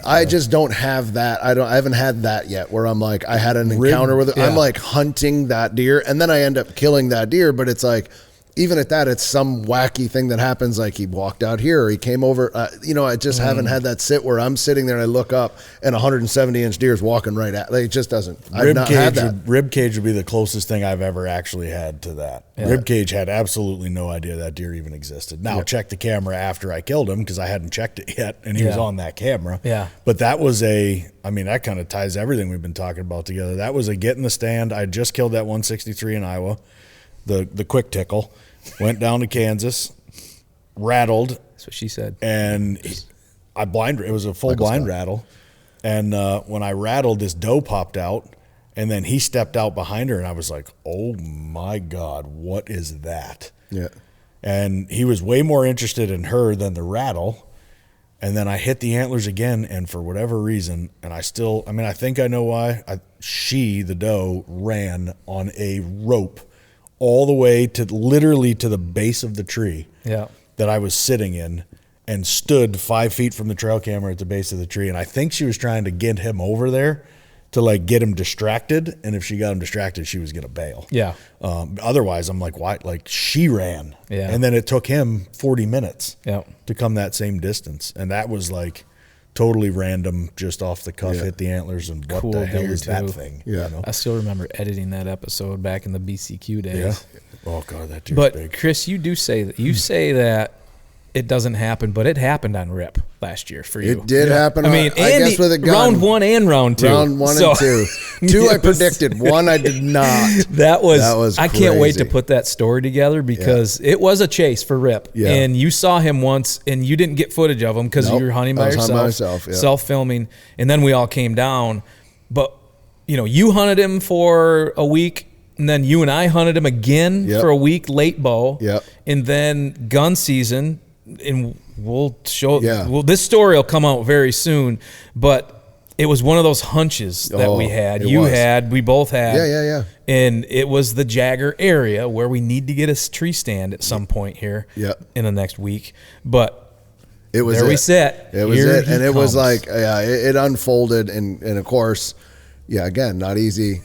I just don't have that. I haven't had that yet where I'm like, I had an encounter with it. I'm like hunting that deer and then I end up killing that deer. But it's like, even at that, it's some wacky thing that happens. Like, he walked out here or he came over, I just haven't had that sit where I'm sitting there and I look up and 170-inch deer is walking right at, like, it just doesn't. I've not had that. Ribcage would be the closest thing I've ever actually had to that. Yeah. Ribcage had absolutely no idea that deer even existed. Now, check the camera after I killed him because I hadn't checked it yet, and he was on that camera. Yeah. But that was that kind of ties everything we've been talking about together. That was a get in the stand. I just killed that 163 in Iowa, the quick tickle. Went down to Kansas, rattled. That's what she said. And it was a full blind rattle. And when I rattled, this doe popped out, and then he stepped out behind her, and I was like, oh my God, what is that? Yeah. And he was way more interested in her than the rattle. And then I hit the antlers again, and for whatever reason, and I think I know why, the doe, ran on a rope all the way to literally to the base of the tree that I was sitting in, and stood 5 feet from the trail camera at the base of the tree. And I think she was trying to get him over there to like get him distracted. And if she got him distracted, she was going to bail. Yeah. Otherwise, I'm like, why? Like, she ran. Yeah. And then it took him 40 minutes to come that same distance. And that was like totally random, just off the cuff, hit the antlers, and what the hell is that thing? Yeah. You know? I still remember editing that episode back in the BCQ days. Yeah. Oh God, that deer's big. But Chris, you say that it doesn't happen, but it happened on Rip last year for you. It did happen. I guess with a gun. Round 1 and round 2. Round 1 and 2. 2 I predicted. 1 I did not. That was I can't wait to put that story together because it was a chase for Rip. Yeah. And you saw him once and you didn't get footage of him because you were hunting by yourself, self-filming. And then we all came down. But, you hunted him for a week. And then you and I hunted him again for a week, late bow. Yep. And then gun season. And we'll show. Well, this story will come out very soon, but it was one of those hunches that we had. We both had. Yeah. And it was the Jagger area where we need to get a tree stand at some point here in the next week. But it was we sit. It was it, and it was like it unfolded, and of course. Yeah, again, not easy.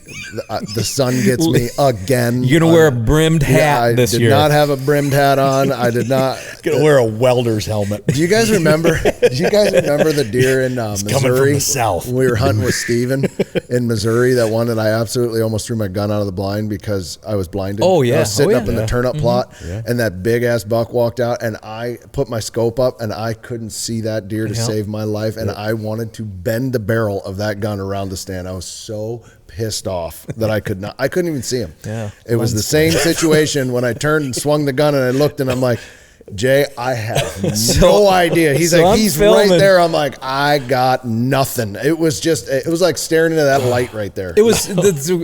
The sun gets me again. You're going to wear a brimmed hat this year. I did not have a brimmed hat on. I did not. Going to wear a welder's helmet. Do you guys remember the deer in Missouri? Coming from the south. We were hunting with Steven. in Missouri, that one that I absolutely almost threw my gun out of the blind because I was blinded. Oh, yeah. I was sitting Oh, yeah. up in the turn up plot, Yeah. and that big ass buck walked out, and I put my scope up, and I couldn't see that deer to save my life, and I wanted to bend the barrel of that gun around the stand. I was so pissed off that I couldn't even see him. Yeah. It was the same situation when I turned and swung the gun, and I looked, and I'm like, Jay, I have no idea. He's so like, I'm he's filming. right there. I'm like, I got nothing. It was like staring into that light right there. It was.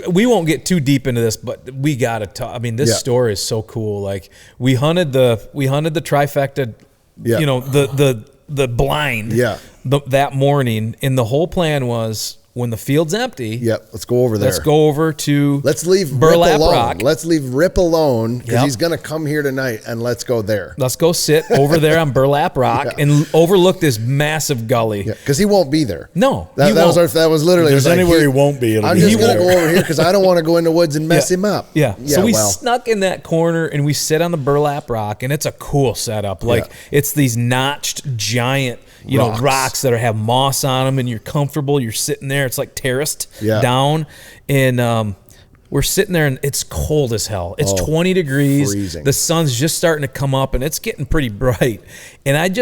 We won't get too deep into this, but we gotta talk. I mean, this story is so cool. Like we hunted the trifecta. You know, the blind. Yeah. That morning, and the whole plan was, when the field's empty, let's go over there. let's go over to Let's leave Burlap Rip alone. Rock. Let's leave Rip alone because Yep. he's going to come here tonight, and let's go there. Let's go sit over there on Burlap Rock and overlook this massive gully. Yeah, because he won't be there. No, that he was won't. that was literally. If there's it was like, anywhere he won't be, it'll I'm be just going to here. go over here because I don't want to go in the woods and mess him up. Yeah. So we well, snuck in that corner and we sit on the Burlap Rock, and it's a cool setup. Like it's these notched giant, rocks that have moss on them, and you're comfortable. You're sitting there. It's like terraced down, and we're sitting there, and it's cold as hell. It's 20 degrees. Freezing. The sun's just starting to come up, and it's getting pretty bright. And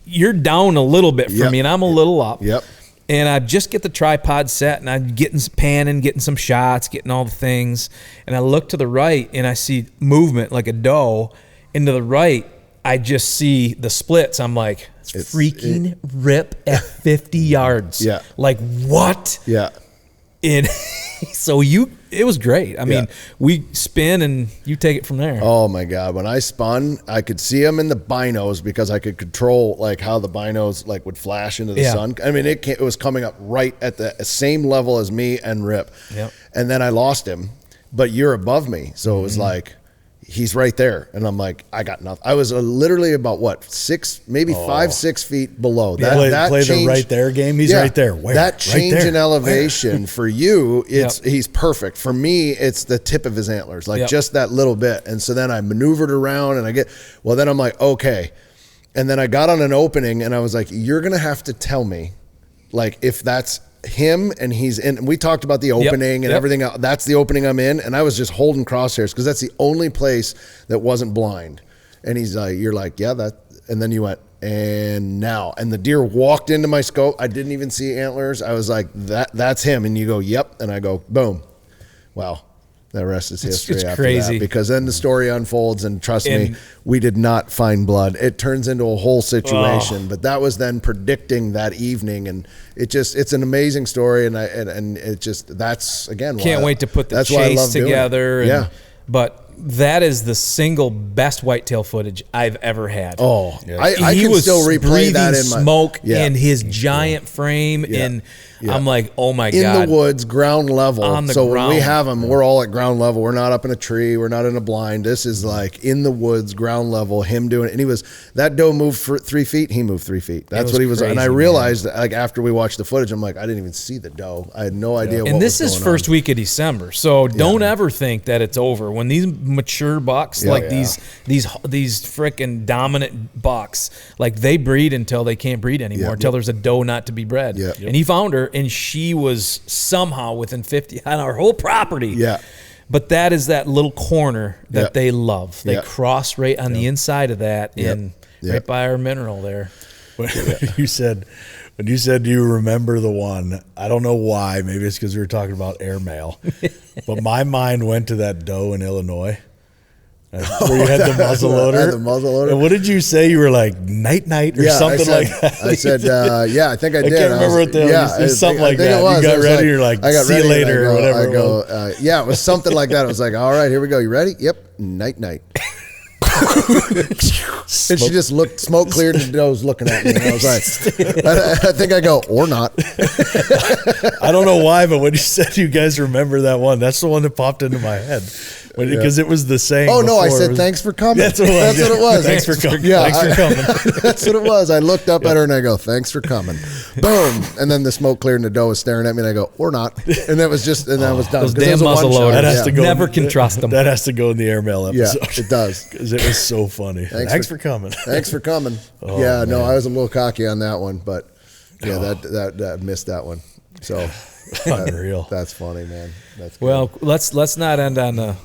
you're down a little bit for me, and I'm a little up. Yep. And I just get the tripod set, and I'm getting some shots, getting all the things. And I look to the right, and I see movement like a doe. And to the right, I just see the splits. I'm like, it's freaking Rip at 50 yards. Yeah. Like, what? Yeah. And so it was great. I mean, we spin and you take it from there. Oh my God. When I spun, I could see him in the binos because I could control like how the binos like would flash into the sun. I mean, it was coming up right at the same level as me and Rip. Yep. And then I lost him, but you're above me. So it was like, he's right there. And I'm like, I got nothing. I was literally about 5-6 feet below. That play change, the right there game. He's right there. Where? That change right there. in elevation for you, he's perfect. For me, it's the tip of his antlers, like just that little bit. And so then I maneuvered around and then I'm like, okay. And then I got on an opening and I was like, you're going to have to tell me like if that's him and he's in. We talked about the opening and everything else. That's the opening I'm in, and I was just holding crosshairs because that's the only place that wasn't blind. And he's like, you're like, yeah, that. And then you went, and now, and the deer walked into my scope. I didn't even see antlers. I was like, that's him. And you go, yep. And I go, boom. Wow. The rest is history. It's after crazy. that, because then the story unfolds, and trust me, we did not find blood. It turns into a whole situation. But that was then predicting that evening, and it's an amazing story, and it just that's again. Can't wait to put the chase together. But that is the single best whitetail footage I've ever had. Oh, yeah. I he can was still replay that in my smoke in his giant frame, and I'm like, oh my God. In the woods, ground level. On the so ground. when we have them, we're all at ground level. We're not up in a tree. We're not in a blind. This is like in the woods, ground level, him doing it. And that doe moved for 3 feet. He moved 3 feet. That's what he was. Crazy, and I realized that, like, after we watched the footage, I'm like, I didn't even see the doe. I had no idea what was going on. And this is first week of December. So don't ever think that it's over. When these mature bucks, these freaking dominant bucks, like they breed until they can't breed anymore, until there's a doe not to be bred. And he found her, and she was somehow within 50 on our whole property. But that is that little corner that they love. They cross right on the inside of that, and right by our mineral there. When you said, do you remember the one? I don't know why. Maybe it's because we were talking about airmail. But my mind went to that doe in Illinois. Where you had the muzzleloader. I had the muzzleloader. And what did you say? You were like, night or something like that? I said, I think I did. I can't remember what the hell. It was something like that. You got ready. You're like, see you later or whatever. I go, it was something like that. It was like, all right, here we go. You ready? Yep. Night. And she just looked, smoke cleared, and the doe was looking at me. And I was like, I think I go, or not. I don't know why, but when you said you guys remember that one, that's the one that popped into my head. Because it was the saying. Oh, no, I said, thanks for coming. That's what it was. Thanks for coming. Yeah, thanks for coming. That's what it was. I looked up at her and I go, thanks for coming. Boom. And then the smoke cleared and the doe was staring at me and I go, or not. And that was just, and that was done. Those damn muzzleloaders. Never can trust them. That has to go in the airmail episode. Yeah, it does. Because it was so funny. Thanks for coming. Thanks for coming. No, I was a little cocky on that one, but that missed that one. So Unreal. That's funny, man. That's good. Well, let's not end on the.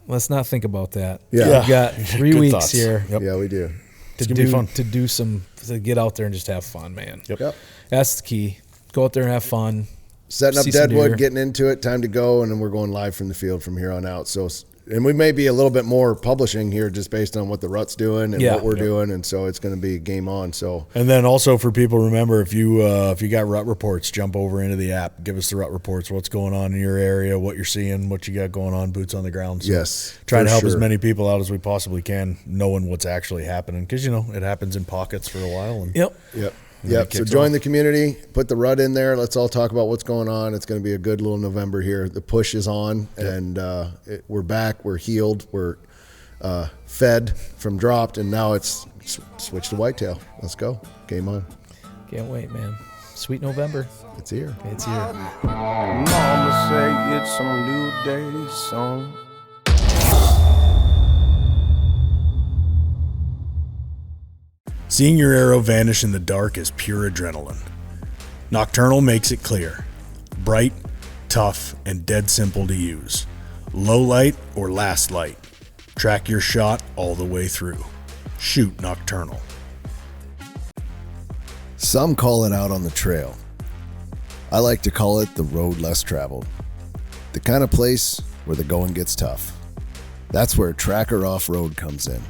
Let's not think about that. Yeah. We've got 3 Good weeks thoughts. here Yeah, we do. It's gonna be fun. to get out there and just have fun, man. Yep. That's the key. Go out there and have fun. Setting up See some deer. Deadwood, getting into it, time to go, and then we're going live from the field from here on out. So, and we may be a little bit more publishing here just based on what the Rut's doing and Yeah. what we're doing, and so it's going to be game on. So, And then also for people, remember if you got Rut Reports, jump over into the app. Give us the Rut Reports. What's going on in your area? What you're seeing? What you got going on? Boots on the ground. So yes, trying for to help as sure. many people out as we possibly can, knowing what's actually happening, because it happens in pockets for a while. And Yep. Yep. And then it Yep. So kicks join off. the community, put the Rut in there. Let's all talk about what's going on. It's going to be a good little November here. The push is on, and we're back. We're healed. We're fed from dropped, and now it's switch to whitetail. Let's go. Game on. Can't wait, man. Sweet November. It's here. It's here. Mama say it's a new day song. Seeing your arrow vanish in the dark is pure adrenaline. Nocturnal makes it clear. Bright, tough, and dead simple to use. Low light or last light. Track your shot all the way through. Shoot Nocturnal. Some call it out on the trail. I like to call it the road less traveled. The kind of place where the going gets tough. That's where Tracker Off-Road comes in.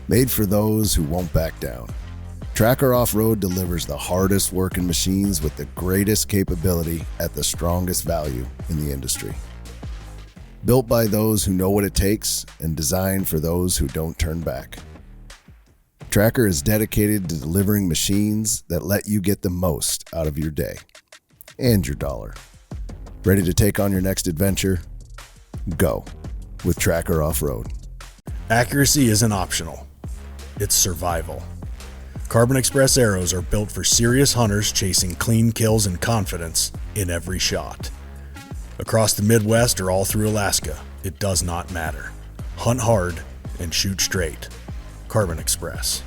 Made for those who won't back down. Tracker Off-Road delivers the hardest working machines with the greatest capability at the strongest value in the industry. Built by those who know what it takes and designed for those who don't turn back. Tracker is dedicated to delivering machines that let you get the most out of your day and your dollar. Ready to take on your next adventure? Go with Tracker Off-Road. Accuracy isn't optional. It's survival. Carbon Express arrows are built for serious hunters chasing clean kills and confidence in every shot. Across the Midwest or all through Alaska, it does not matter. Hunt hard and shoot straight. Carbon Express.